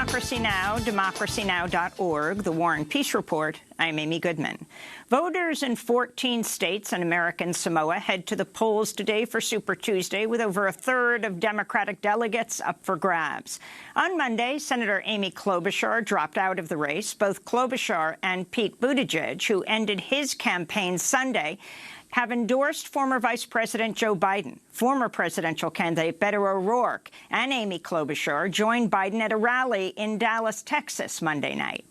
Democracy Now!, democracynow.org, The War and Peace Report. I'm Amy Goodman. Voters in 14 states and American Samoa head to the polls today for Super Tuesday, with over a third of Democratic delegates up for grabs. On Monday, Senator Amy Klobuchar dropped out of the race. Both Klobuchar and Pete Buttigieg, who ended his campaign Sunday, have endorsed former Vice President Joe Biden. Former presidential candidate Beto O'Rourke and Amy Klobuchar joined Biden at a rally in Dallas, Texas, Monday night.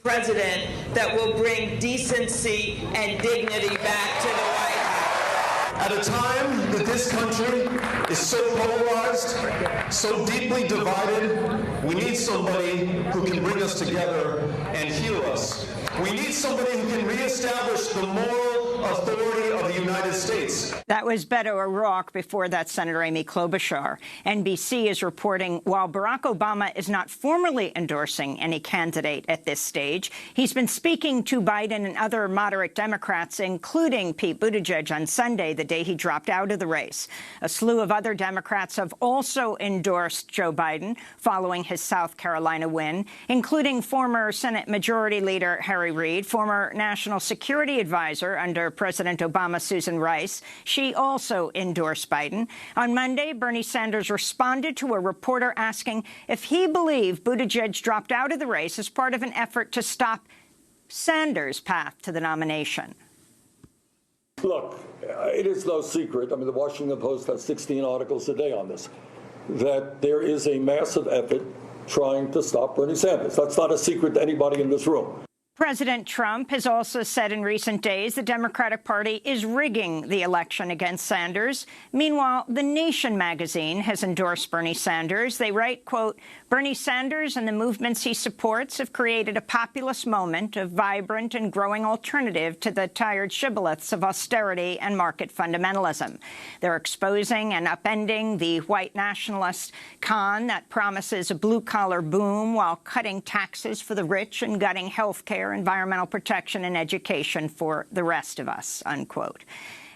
President that will bring decency and dignity back to the White House. At a time that this country is so polarized, so deeply divided, we need somebody who can bring us together and heal us. We need somebody who can reestablish the moral authority of the United States. That was Beto O'Rourke. Before that, Senator Amy Klobuchar. NBC is reporting while Barack Obama is not formally endorsing any candidate at this stage, he's been speaking to Biden and other moderate Democrats, including Pete Buttigieg, on Sunday, the day he dropped out of the race. A slew of other Democrats have also endorsed Joe Biden following his South Carolina win, including former Senate Majority Leader Harry Reid, former National Security Advisor under President Obama, Susan Rice. She also endorsed Biden. On Monday, Bernie Sanders responded to a reporter asking if he believed Buttigieg dropped out of the race as part of an effort to stop Sanders' path to the nomination. Look, it is no secret, I mean, the Washington Post has 16 articles a day on this, that there is a massive effort trying to stop Bernie Sanders. That's not a secret to anybody in this room. President Trump has also said in recent days the Democratic Party is rigging the election against Sanders. Meanwhile, The Nation magazine has endorsed Bernie Sanders. They write, quote, Bernie Sanders and the movements he supports have created a populist moment, a vibrant and growing alternative to the tired shibboleths of austerity and market fundamentalism. They're exposing and upending the white nationalist con that promises a blue-collar boom while cutting taxes for the rich and gutting health care, environmental protection, and education for the rest of us, unquote.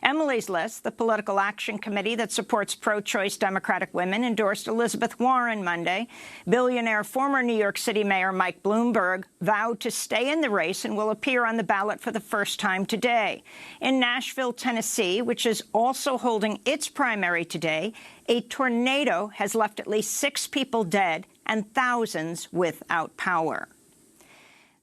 Emily's List, the political action committee that supports pro-choice Democratic women, endorsed Elizabeth Warren Monday. Billionaire former New York City Mayor Mike Bloomberg vowed to stay in the race and will appear on the ballot for the first time today. In Nashville, Tennessee, which is also holding its primary today, a tornado has left at least 6 people dead and thousands without power.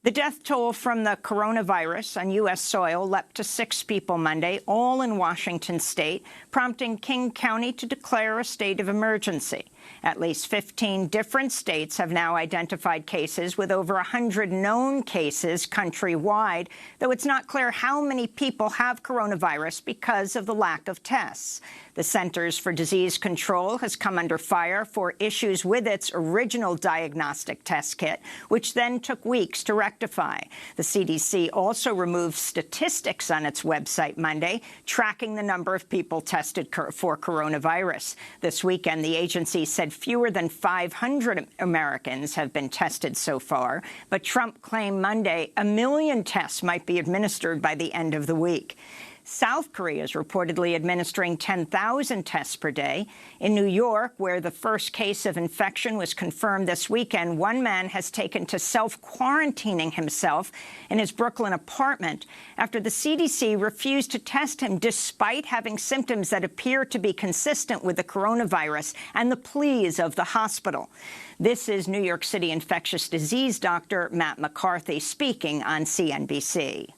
The death toll from the coronavirus on U.S. soil leapt to 6 people Monday, all in Washington state, prompting King County to declare a state of emergency. At least 15 different states have now identified cases, with over 100 known cases countrywide, though it's not clear how many people have coronavirus because of the lack of tests. The Centers for Disease Control has come under fire for issues with its original diagnostic test kit, which then took weeks to rectify. The CDC also removed statistics on its website Monday, tracking the number of people tested for coronavirus. This weekend, the agency said fewer than 500 Americans have been tested so far, but Trump claimed Monday 1 million tests might be administered by the end of the week. South Korea is reportedly administering 10,000 tests per day. In New York, where the first case of infection was confirmed this weekend, one man has taken to self-quarantining himself in his Brooklyn apartment after the CDC refused to test him despite having symptoms that appear to be consistent with the coronavirus and the pleas of the hospital. This is New York City infectious disease doctor Matt McCarthy speaking on CNBC.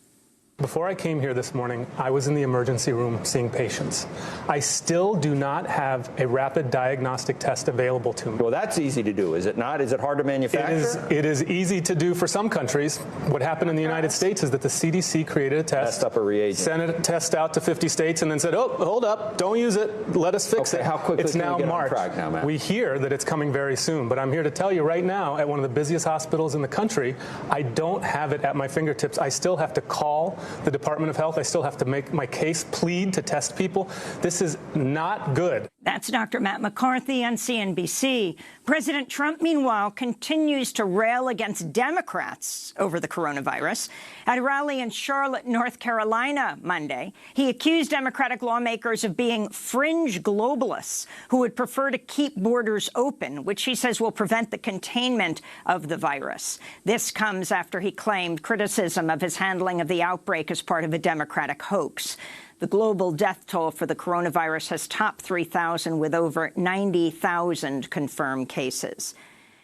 Before I came here this morning, I was in the emergency room seeing patients. I still do not have a rapid diagnostic test available to me. Well, that's easy to do, is it not? Is it hard to manufacture? It is easy to do for some countries. What happened in the United States is that the CDC created a test, messed up a reagent, sent a test out to 50 states, and then said, oh, hold up, don't use it, let us fix it. How quickly it's can now we get March. On track now, Matt? We hear that it's coming very soon, but I'm here to tell you right now, at one of the busiest hospitals in the country, I don't have it at my fingertips. I still have to call the Department of Health. I still have to make my case, plead to test people. This is not good. That's Dr. Matt McCarthy on CNBC. President Trump, meanwhile, continues to rail against Democrats over the coronavirus. At a rally in Charlotte, North Carolina, Monday, he accused Democratic lawmakers of being fringe globalists who would prefer to keep borders open, which he says will prevent the containment of the virus. This comes after he claimed criticism of his handling of the outbreak as part of a Democratic hoax. The global death toll for the coronavirus has topped 3,000 with over 90,000 confirmed cases.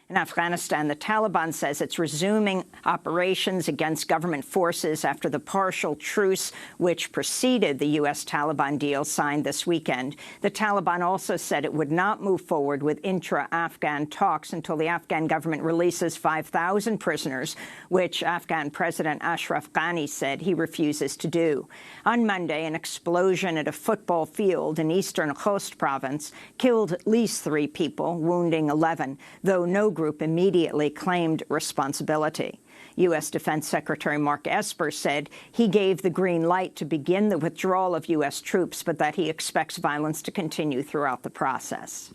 In Afghanistan, the Taliban says it's resuming operations against government forces after the partial truce which preceded the U.S. Taliban deal signed this weekend. The Taliban also said it would not move forward with intra-Afghan talks until the Afghan government releases 5,000 prisoners, which Afghan President Ashraf Ghani said he refuses to do. On Monday, an explosion at a football field in eastern Khost province killed at least 3 people, wounding 11, though no group immediately claimed responsibility. U.S. Defense Secretary Mark Esper said he gave the green light to begin the withdrawal of U.S. troops, but that he expects violence to continue throughout the process.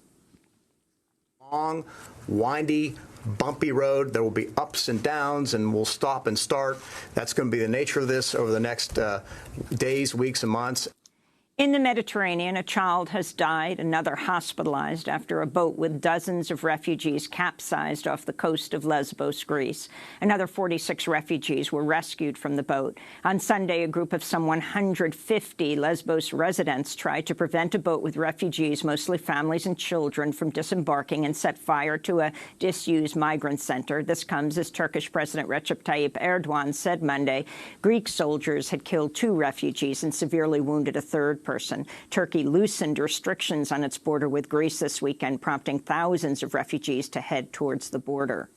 Long, windy, bumpy road. There will be ups and downs, and we'll stop and start. That's going to be the nature of this over the next days, weeks, and months. In the Mediterranean, a child has died, another hospitalized after a boat with dozens of refugees capsized off the coast of Lesbos, Greece. Another 46 refugees were rescued from the boat. On Sunday, a group of some 150 Lesbos residents tried to prevent a boat with refugees, mostly families and children, from disembarking and set fire to a disused migrant center. This comes as Turkish President Recep Tayyip Erdogan said Monday Greek soldiers had killed 2 refugees and severely wounded a third person. Turkey loosened restrictions on its border with Greece this weekend, prompting thousands of refugees to head towards the border.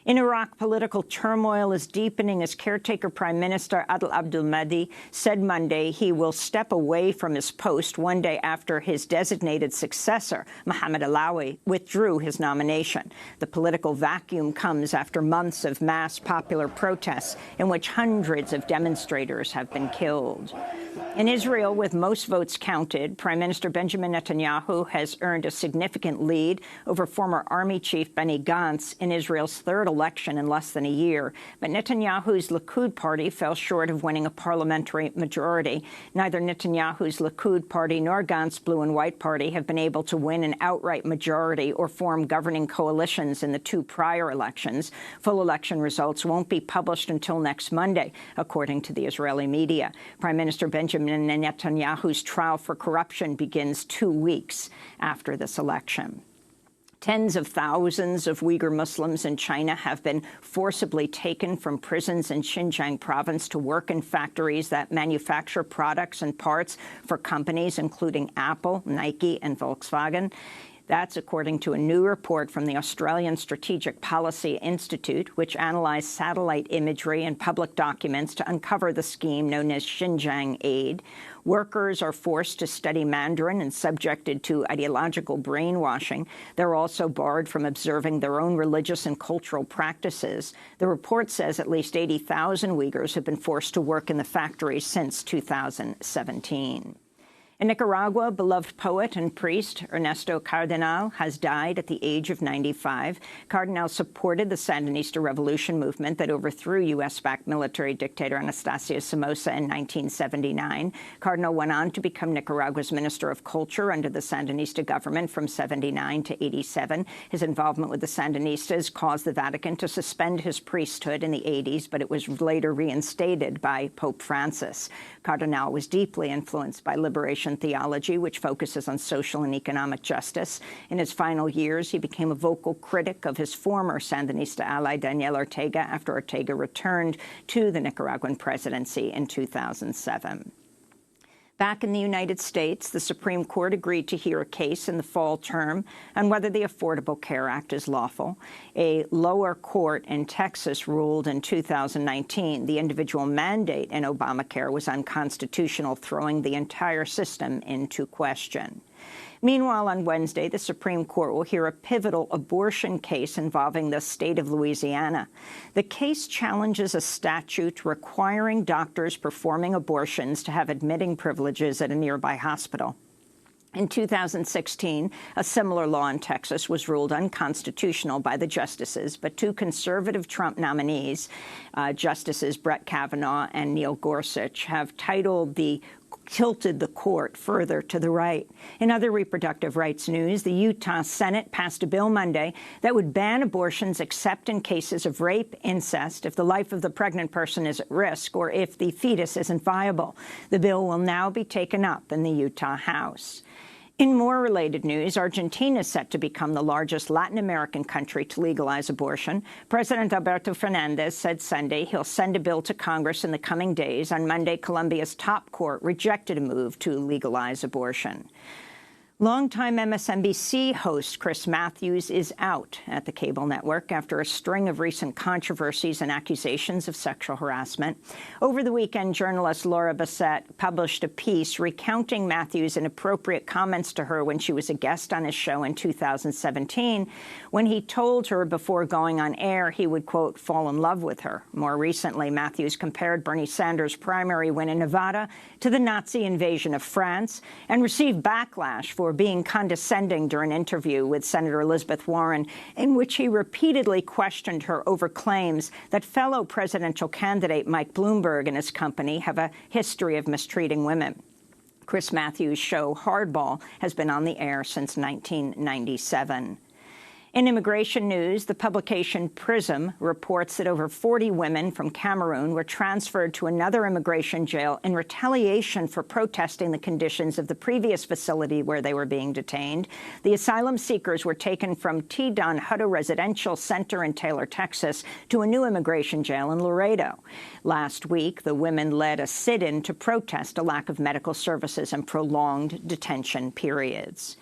In Iraq, political turmoil is deepening as caretaker Prime Minister Adel Abdul Mahdi said Monday he will step away from his post one day after his designated successor, Mohammed Alawi, withdrew his nomination. The political vacuum comes after months of mass popular protests in which hundreds of demonstrators have been killed. In Israel, with most votes counted, Prime Minister Benjamin Netanyahu has earned a significant lead over former Army Chief Benny Gantz in Israel's third election in less than a year. But Netanyahu's Likud party fell short of winning a parliamentary majority. Neither Netanyahu's Likud party nor Gantz's Blue and White party have been able to win an outright majority or form governing coalitions in the 2 prior elections. Full election results won't be published until next Monday, according to the Israeli media. Prime Minister Benjamin Netanyahu's trial for corruption begins 2 weeks after this election. Tens of thousands of Uyghur Muslims in China have been forcibly taken from prisons in Xinjiang province to work in factories that manufacture products and parts for companies including Apple, Nike, and Volkswagen. That's according to a new report from the Australian Strategic Policy Institute, which analyzed satellite imagery and public documents to uncover the scheme known as Xinjiang Aid. Workers are forced to study Mandarin and subjected to ideological brainwashing. They're also barred from observing their own religious and cultural practices. The report says at least 80,000 Uyghurs have been forced to work in the factories since 2017. In Nicaragua, beloved poet and priest Ernesto Cardenal has died at the age of 95. Cardenal supported the Sandinista revolution movement that overthrew U.S.-backed military dictator Anastasio Somoza in 1979. Cardenal went on to become Nicaragua's Minister of Culture under the Sandinista government from 79 to 87. His involvement with the Sandinistas caused the Vatican to suspend his priesthood in the 80s, but it was later reinstated by Pope Francis. Cardenal was deeply influenced by liberation theology, which focuses on social and economic justice. In his final years, he became a vocal critic of his former Sandinista ally, Daniel Ortega, after Ortega returned to the Nicaraguan presidency in 2007. Back in the United States, the Supreme Court agreed to hear a case in the fall term on whether the Affordable Care Act is lawful. A lower court in Texas ruled in 2019 the individual mandate in Obamacare was unconstitutional, throwing the entire system into question. Meanwhile, on Wednesday, the Supreme Court will hear a pivotal abortion case involving the state of Louisiana. The case challenges a statute requiring doctors performing abortions to have admitting privileges at a nearby hospital. In 2016, a similar law in Texas was ruled unconstitutional by the justices, but two conservative Trump nominees, Justices Brett Kavanaugh and Neil Gorsuch, have tilted the court further to the right. In other reproductive rights news, the Utah Senate passed a bill Monday that would ban abortions except in cases of rape, incest, if the life of the pregnant person is at risk, or if the fetus isn't viable. The bill will now be taken up in the Utah House. In more related news, Argentina is set to become the largest Latin American country to legalize abortion. President Alberto Fernandez said Sunday he'll send a bill to Congress in the coming days. On Monday, Colombia's top court rejected a move to legalize abortion. Longtime MSNBC host Chris Matthews is out at the cable network after a string of recent controversies and accusations of sexual harassment. Over the weekend, journalist Laura Bassett published a piece recounting Matthews' inappropriate comments to her when she was a guest on his show in 2017, when he told her before going on air he would, quote, fall in love with her. More recently, Matthews compared Bernie Sanders' primary win in Nevada to the Nazi invasion of France and received backlash for being condescending during an interview with Senator Elizabeth Warren, in which he repeatedly questioned her over claims that fellow presidential candidate Mike Bloomberg and his company have a history of mistreating women. Chris Matthews' show Hardball has been on the air since 1997. In immigration news, the publication Prism reports that over 40 women from Cameroon were transferred to another immigration jail in retaliation for protesting the conditions of the previous facility where they were being detained. The asylum seekers were taken from T. Don Hutto Residential Center in Taylor, Texas, to a new immigration jail in Laredo. Last week, the women led a sit-in to protest a lack of medical services and prolonged detention periods.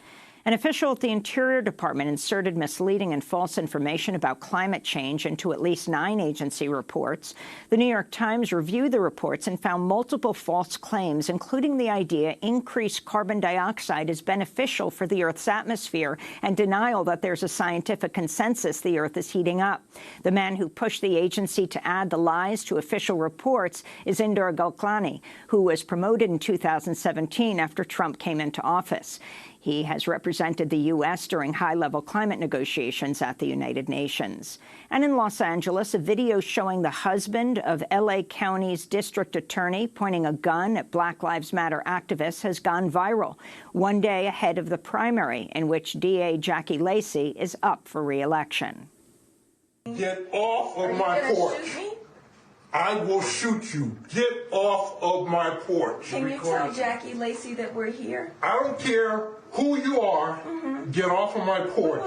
An official at the Interior Department inserted misleading and false information about climate change into at least 9 agency reports. The New York Times reviewed the reports and found multiple false claims, including the idea increased carbon dioxide is beneficial for the Earth's atmosphere and denial that there's a scientific consensus the Earth is heating up. The man who pushed the agency to add the lies to official reports is Indira Gulkhani, who was promoted in 2017 after Trump came into office. He has represented the U.S. during high-level climate negotiations at the United Nations. And in Los Angeles, a video showing the husband of L.A. County's district attorney pointing a gun at Black Lives Matter activists has gone viral, one day ahead of the primary in which DA Jackie Lacey is up for re-election. Get off of my porch. I will shoot you. Get off of my porch. Can you tell Jackie Lacey that we're here? I don't care who you are. Get off of my porch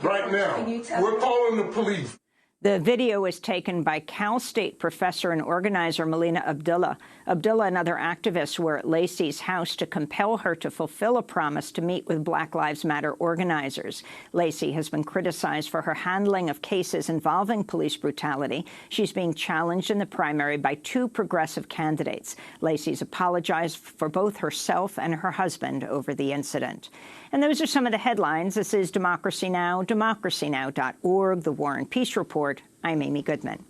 right now. We're calling the police. The video was taken by Cal State professor and organizer Melina Abdullah. Abdullah and other activists were at Lacey's house to compel her to fulfill a promise to meet with Black Lives Matter organizers. Lacey has been criticized for her handling of cases involving police brutality. She's being challenged in the primary by 2 progressive candidates. Lacey's apologized for both herself and her husband over the incident. And those are some of the headlines. This is Democracy Now!, democracynow.org, The War and Peace Report. I'm Amy Goodman.